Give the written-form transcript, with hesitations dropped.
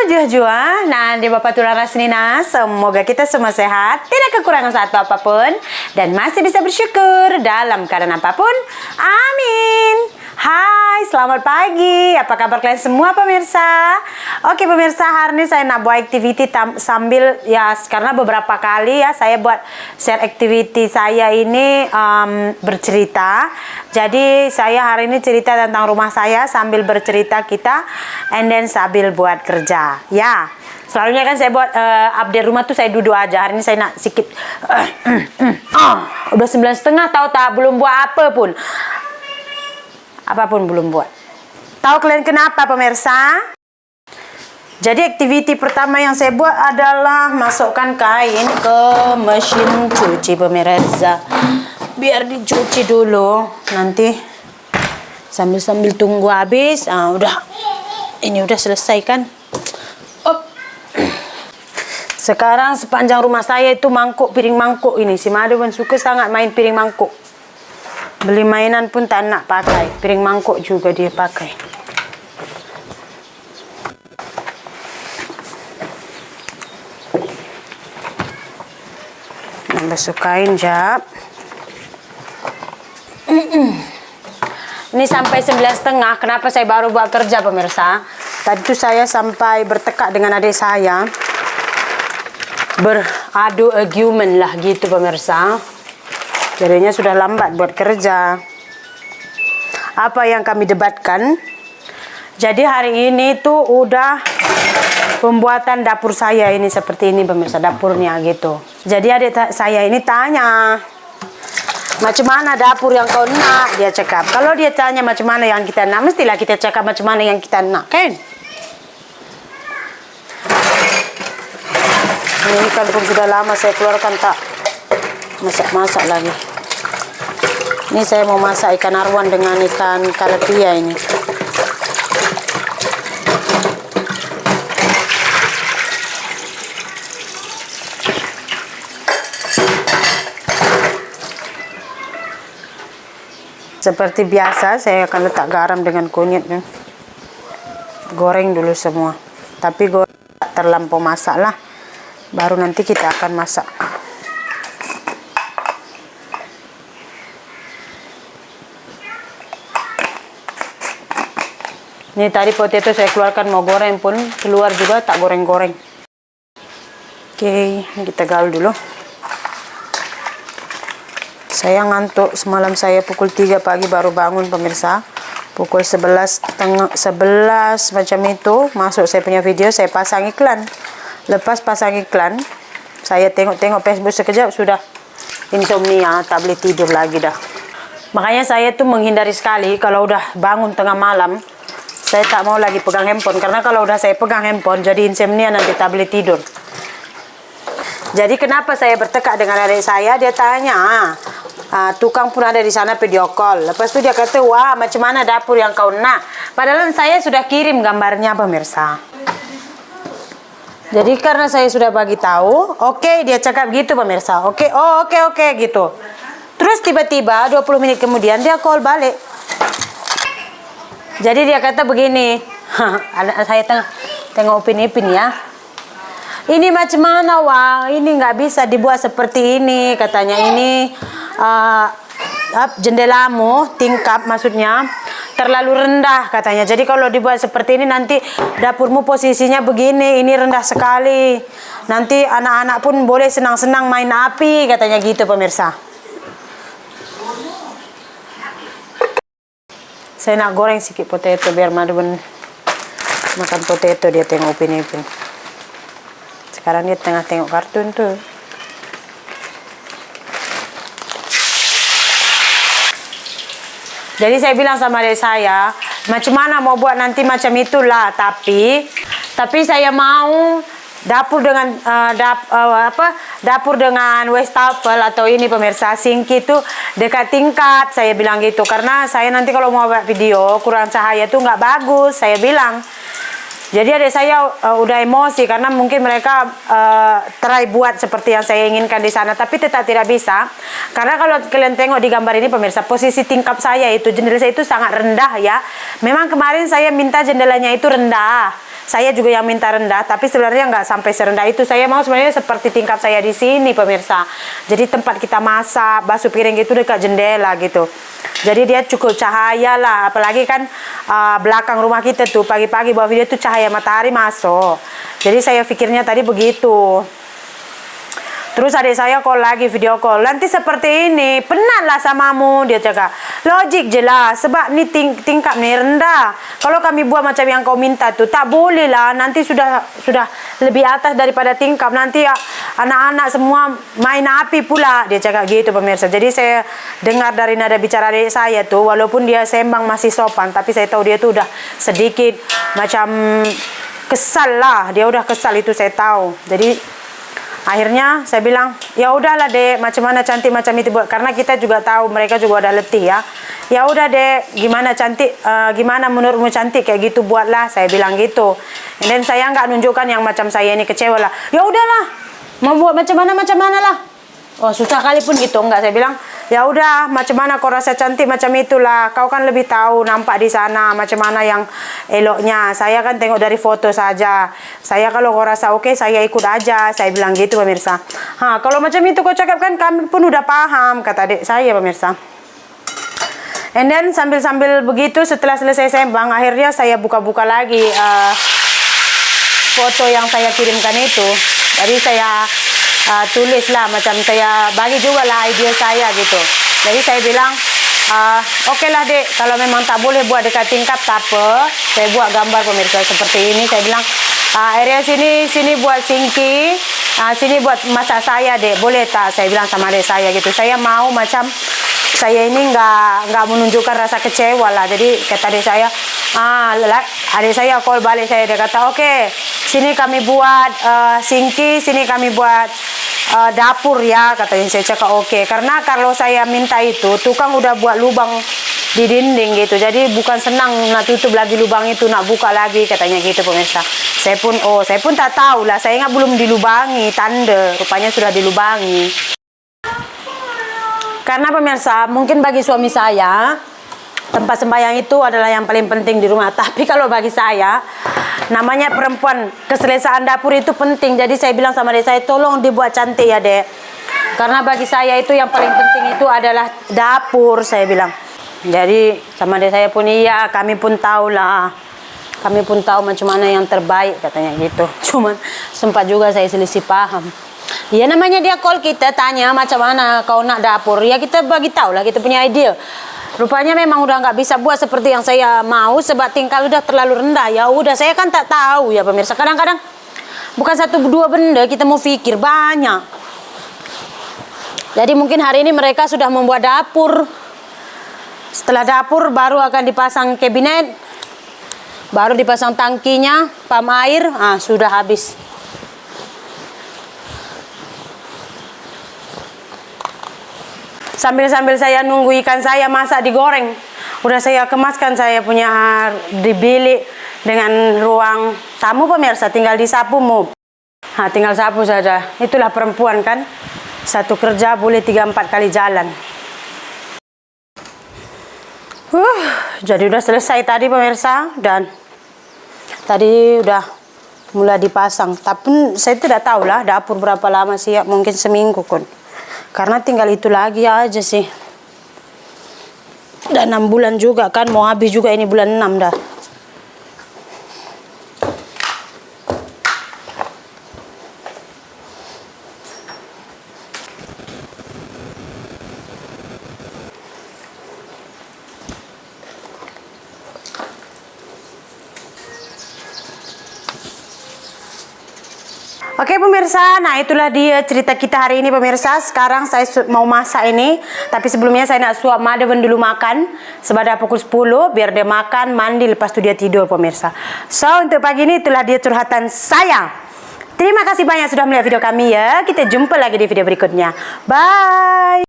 Jua-jua, nah di Bapak Tulang Rasnina, semoga kita semua sehat, tidak kekurangan satu apapun, dan masih bisa bersyukur dalam keadaan apapun. Amin. Hai, selamat pagi. Apa kabar kalian semua pemirsa? Oke pemirsa, hari ini saya nak buat activity sambil ya, karena beberapa kali ya saya buat share activity saya ini bercerita. Jadi saya hari ini cerita tentang rumah saya sambil bercerita kita, and then sambil buat kerja. Ya, selalunya kan saya buat update rumah tuh saya duduk aja. Hari ini saya nak sedikit. Udah 9:30 tahu tak, belum buat apa pun. Apapun belum buat. Tahu kalian kenapa pemirsa? Jadi aktiviti pertama yang saya buat adalah masukkan kain ke mesin cuci pemirsa. Biar dicuci dulu. Nanti sambil tunggu habis. Udah. Ini udah selesai kan? Sekarang sepanjang rumah saya itu piring mangkuk ini. Si Madhavan suka sangat main piring mangkuk. Beli mainan pun tak nak pakai. Piring mangkuk juga dia pakai. Basuh kain jap. Ini sampai 9:30. Kenapa saya baru buat kerja pemirsa? Tadi itu saya sampai bertekak dengan adik saya. Beradu argument lah gitu pemirsa. Jadinya sudah lambat buat kerja. Apa yang kami debatkan? Jadi hari ini tuh udah pembuatan dapur saya ini seperti ini pemirsa, dapurnya gitu. Jadi adik saya ini tanya, macam mana dapur yang kau nak? Dia cakap. Kalau dia tanya macam mana yang kita nak, mestilah kita cakap macam mana yang kita nak, kan? Ini ikan pun sudah lama saya keluarkan, tak masak-masak lagi. Ini saya mau masak ikan arwan dengan ikan kalapia ini. Seperti biasa saya akan letak garam dengan kunyit. Goreng dulu semua. Tapi goreng tak terlampau masak lah. Baru nanti kita akan masak. Ini tadi potato saya keluarkan mau goreng pun keluar juga tak goreng-goreng. Oke, ini kita gaul dulu. Saya ngantuk, semalam saya pukul 3 pagi baru bangun pemirsa. Pukul 11 macam itu masuk saya punya video, saya pasang iklan. Lepas pasang iklan, saya tengok-tengok Facebook sekejap sudah insomnia, tak boleh tidur lagi dah. Makanya saya tuh menghindari sekali kalau udah bangun tengah malam, saya tak mau lagi pegang handphone. Karena kalau udah saya pegang handphone jadi insomnia, nanti tak boleh tidur. Jadi kenapa saya bertekak dengan adik saya, dia tanya, tukang pun ada di sana video call. Lepas itu dia kata, wah macam mana dapur yang kau nak? Padahal saya sudah kirim gambarnya pemirsa. Jadi karena saya sudah bagi tahu, oke, dia cakap gitu pemirsa. Oke gitu. Terus tiba-tiba 20 menit kemudian dia call balik. Jadi dia kata begini, saya tengok Upin-Ipin ya. Ini macam mana wah? Ini nggak bisa dibuat seperti ini katanya. Ini jendelamu tingkap maksudnya terlalu rendah katanya. Jadi kalau dibuat seperti ini nanti dapurmu posisinya begini, ini rendah sekali. Nanti anak-anak pun boleh senang-senang main api katanya gitu pemirsa. Saya nak goreng sedikit potato biar Madhavan makan potato, dia tengok Upin-Ipin. Sekarang dia tengah tengok kartun tuh. Jadi saya bilang sama adik saya, macam mana mau buat nanti macam itulah, tapi saya mau dapur dengan dapur dengan wastafel atau ini pemirsa sink itu dekat tingkat, saya bilang gitu. Karena saya nanti kalau mau buat video kurang cahaya tuh nggak bagus, saya bilang. Jadi adik saya udah emosi karena mungkin mereka try buat seperti yang saya inginkan di sana, tapi tetap tidak bisa. Karena kalau kalian tengok di gambar ini pemirsa, posisi tingkap saya itu, jendela saya itu sangat rendah ya. Memang kemarin saya minta jendelanya itu rendah, saya juga yang minta rendah, tapi sebenarnya nggak sampai serendah itu. Saya mau sebenarnya seperti tingkap saya di sini pemirsa. Jadi tempat kita masak, basuh piring itu dekat jendela gitu. Jadi dia cukup cahaya lah, apalagi kan belakang rumah kita tuh pagi-pagi bawah video tuh cahaya matahari masuk. Jadi saya pikirnya tadi begitu. Terus adik saya call lagi, video call. Nanti seperti ini, penat lah samamu. Dia cakap, logik je lah. Sebab ni tingkap ni rendah. Kalau kami buat macam yang kau minta tu, tak boleh lah. Nanti sudah lebih atas daripada tingkap. Nanti anak-anak semua main api pula. Dia cakap gitu pemirsa. Jadi saya dengar dari nada bicara adik saya tu, walaupun dia sembang masih sopan, tapi saya tahu dia tu udah sedikit macam kesal lah. Dia udah kesal itu saya tahu. Jadi akhirnya saya bilang, ya udahlah dek, macam mana cantik macam itu buat, karena kita juga tahu mereka juga udah letih ya. Ya udah dek, gimana cantik, gimana menurutmu cantik kayak gitu buatlah, saya bilang gitu. Dan saya nggak nunjukkan yang macam saya ini kecewa lah. Ya udahlah, mau buat macam mana lah. Oh susah kali pun gitu, enggak, saya bilang ya udah macam mana kau rasa cantik macam itulah, kau kan lebih tahu nampak di sana macam mana yang eloknya, saya kan tengok dari foto saja, saya kalau kau rasa oke saya ikut aja, saya bilang gitu pemirsa. Kalau macam itu kau cakap kan kami pun udah paham, kata adik saya pemirsa. And then sambil begitu setelah selesai sembang, akhirnya saya buka-buka lagi foto yang saya kirimkan itu. Jadi saya tulis lah, macam saya bagi juga lah ide saya gitu. Jadi saya bilang, oke lah dek, kalau memang tak boleh buat dekat tingkap tak apa, saya buat gambar pemirsa seperti ini. Saya bilang, area sini buat sinki, sini buat masak saya dek, boleh tak? Saya bilang sama adik saya gitu. Saya mau macam saya ini nggak menunjukkan rasa kecewa lah. Jadi kata adik saya, adik saya call balik saya, dia kata oke, sini kami buat sinki, sini kami buat dapur ya, katanya. Saya cakap oke, karena kalau saya minta itu tukang udah buat lubang di dinding gitu, jadi bukan senang nak tutup lagi lubang itu, nak buka lagi, katanya gitu pemirsa. Saya pun tak tahu lah, saya ingat belum dilubangi, tanda rupanya sudah dilubangi. Karena pemirsa, mungkin bagi suami saya tempat sembahyang itu adalah yang paling penting di rumah. Tapi kalau bagi saya, namanya perempuan, keselesaan dapur itu penting. Jadi saya bilang sama adik saya, tolong dibuat cantik ya dek. Karena bagi saya itu yang paling penting itu adalah dapur, saya bilang. Jadi sama adik saya pun iya, kami pun tahu lah. Kami pun tahu macam mana yang terbaik, katanya gitu. Cuman sempat juga saya selisih paham. Ya namanya dia call kita, tanya macam mana kau nak dapur. Ya kita bagi tahu lah, kita punya idea. Rupanya memang udah nggak bisa buat seperti yang saya mau, sebab tingkap udah terlalu rendah. Ya udah, saya kan tak tahu ya pemirsa. Kadang-kadang bukan satu dua benda kita mau pikir, banyak. Jadi mungkin hari ini mereka sudah membuat dapur. Setelah dapur baru akan dipasang kabinet, baru dipasang tangkinya, pam air, sudah habis. Sambil saya nunggu ikan saya masak digoreng, udah saya kemaskan, saya punya di bilik dengan ruang tamu pemirsa, tinggal disapu mop. Tinggal sapu saja. Itulah perempuan kan, satu kerja boleh 3-4 kali jalan. Jadi udah selesai tadi pemirsa, dan tadi udah mulai dipasang. Tapi saya tidak tahu lah dapur berapa lama sih, ya mungkin seminggu kan. Karena tinggal itu lagi aja sih. Dan 6 bulan juga kan, mau habis juga ini bulan 6 dah. Oke pemirsa, nah itulah dia cerita kita hari ini pemirsa. Sekarang saya mau masak ini, tapi sebelumnya saya nak suap Madhavan dulu makan. Sebab pukul 10, biar dia makan, mandi, lepas tu dia tidur pemirsa. So untuk pagi ini itulah dia curhatan saya. Terima kasih banyak sudah melihat video kami ya. Kita jumpa lagi di video berikutnya. Bye.